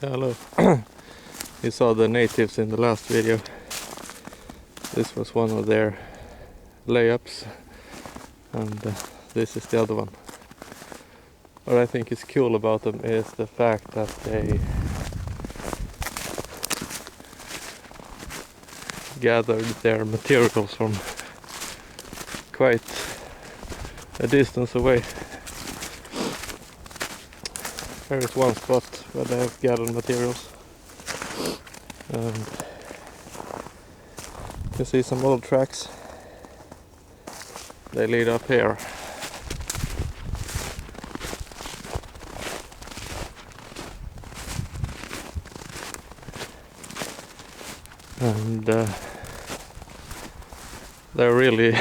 Hello. You saw the natives in the last video. This was one of their layups, and this is the other one. What I think is cool about them is the fact that they gathered their materials from quite a distance away. There is one spot where they have gathered materials, and you can see some old tracks. They lead up here. And they're really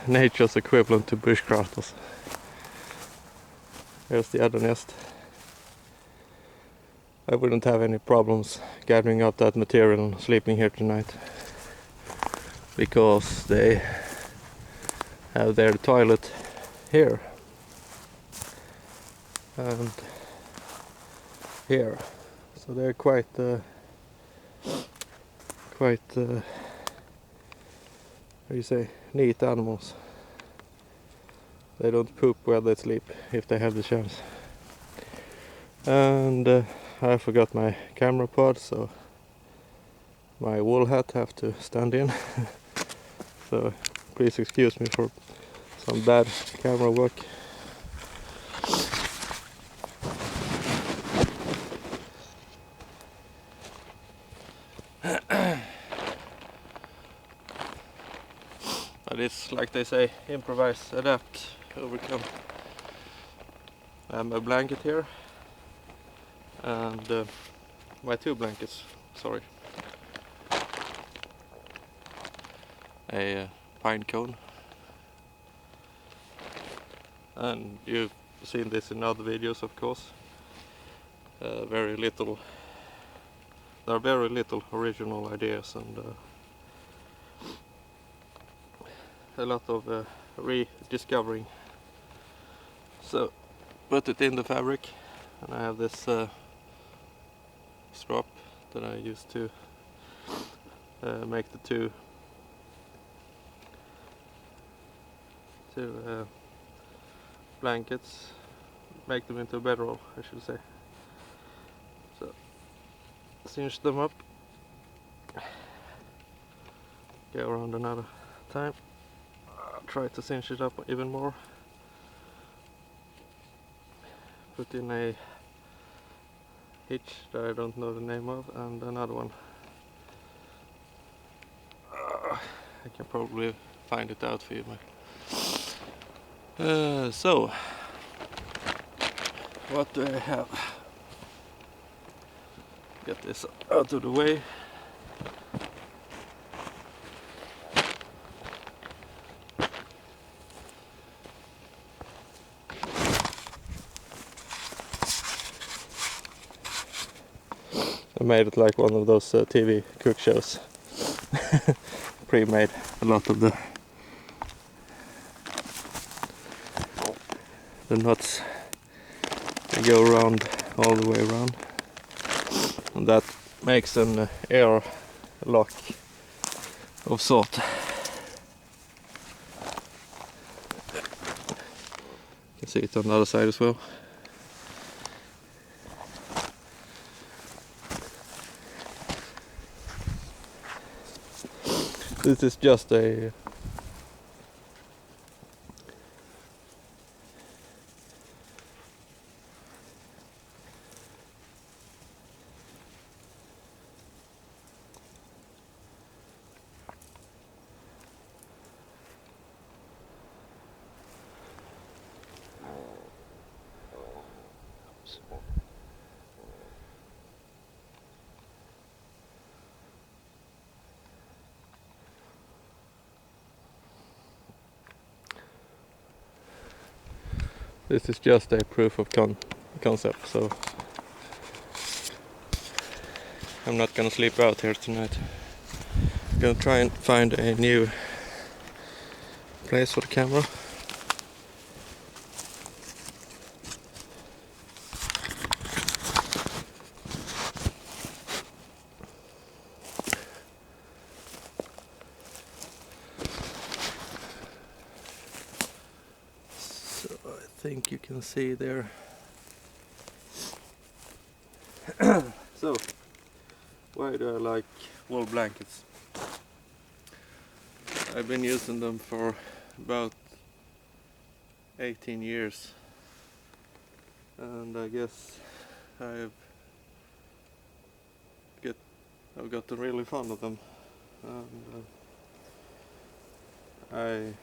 nature's equivalent to bushcrafters. Here's the other nest. I wouldn't have any problems gathering up that material and sleeping here tonight, because they have their toilet here and here, so they're quite how do you say, neat animals. They don't poop where they sleep if they have the chance. And I forgot my camera pod, so my wool hat have to stand in. So please excuse me for some bad camera work. But it's like they say, improvise, adapt, overcome. I have my blanket here, and my two blankets, sorry. A pine cone. And you've seen this in other videos, of course. There are very little original ideas, and a lot of rediscovering. So put it in the fabric, and I have this strap that I used to make the two blankets, make them into a bedroll, I should say. So cinch them up, go around another time, try to cinch it up even more, put in a hitch that I don't know the name of, and another one. I can probably find it out for you. So what do I have? Get this out of the way. I made it like one of those TV cook shows. Pre-made a lot of the nuts. They go around all the way around, and that makes an air lock of sort. You can see it on the other side as well. This is just a this is just a proof of concept, so I'm not gonna sleep out here tonight. I'm gonna try and find a new place for the camera. think you can see there. So, why do I like wool blankets? I've been using them for about 18 years, and I guess I've gotten really fond of them. And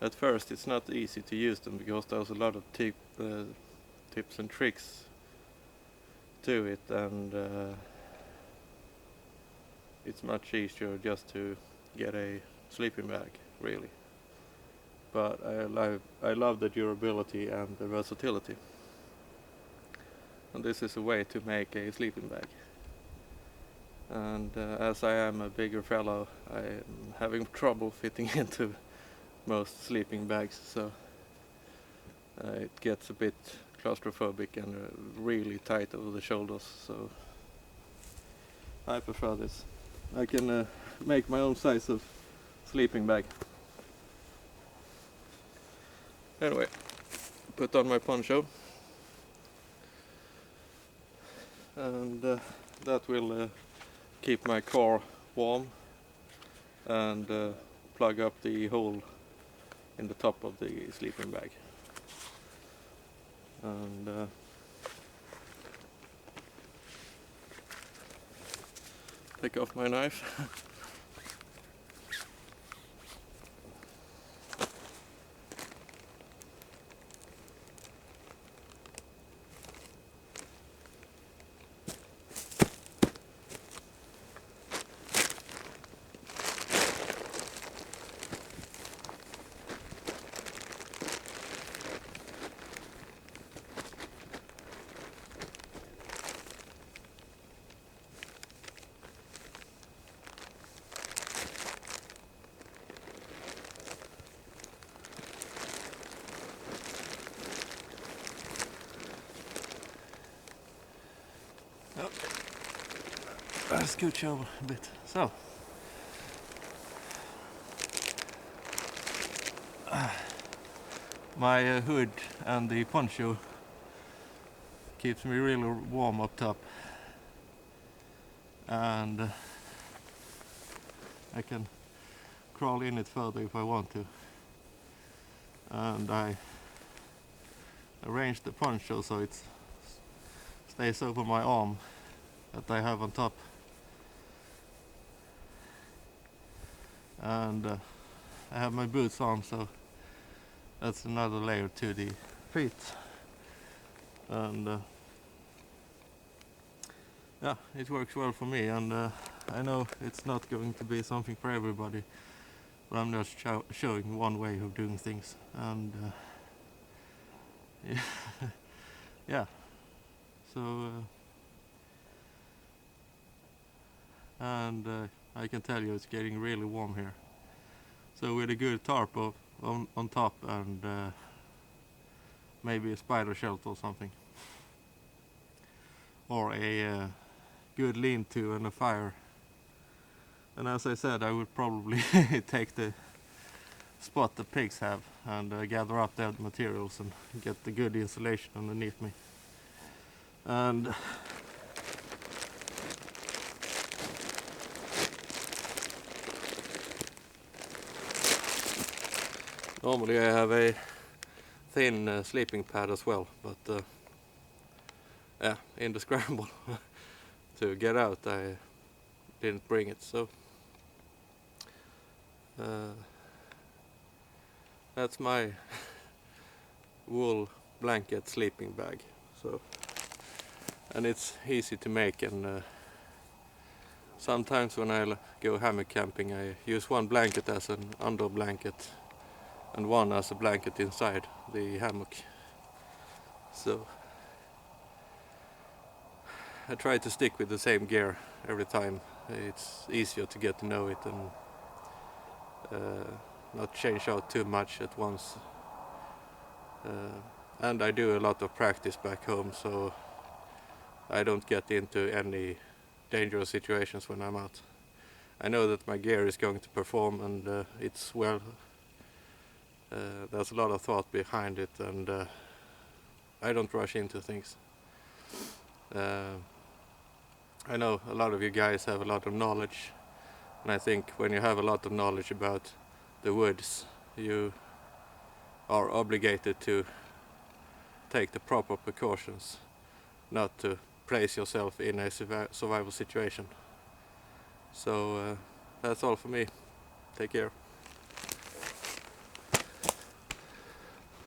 at first it's not easy to use them because there's a lot of tips and tricks to it, and it's much easier just to get a sleeping bag, really. But I love the durability and the versatility, and this is a way to make a sleeping bag. And as I am a bigger fellow, I am having trouble fitting into most sleeping bags, so it gets a bit claustrophobic and really tight over the shoulders, so I prefer this. I can make my own size of sleeping bag. Anyway, put on my poncho, and that will keep my car warm, and plug up the hole in the top of the sleeping bag. And take off my knife. I'll scooch over a bit. So, my hood and the poncho keeps me really warm up top, and I can crawl in it further if I want to. And I arranged the poncho so it stays over my arm that I have on top. And I have my boots on, so that's another layer to the feet. And yeah, it works well for me, and I know it's not going to be something for everybody, but I'm just showing one way of doing things. And yeah, so and I can tell you it's getting really warm here. So with a good tarp on top, and maybe a spider shelter or something, or a good lean-to and a fire. And as I said, I would probably take the spot the pigs have and gather up their materials and get the good insulation underneath me. And normally I have a thin sleeping pad as well, but yeah, in the scramble to get out I didn't bring it, so that's my wool blanket sleeping bag. So, and it's easy to make, and sometimes when I go hammock camping I use one blanket as an under blanket and one as a blanket inside the hammock. So I try to stick with the same gear every time. It's easier to get to know it and not change out too much at once. And I do a lot of practice back home, so I don't get into any dangerous situations when I'm out. I know that my gear is going to perform, and it's well There's a lot of thought behind it, and I don't rush into things. I know a lot of you guys have a lot of knowledge, and I think when you have a lot of knowledge about the woods, you are obligated to take the proper precautions, not to place yourself in a survival situation. So that's all for me. Take care.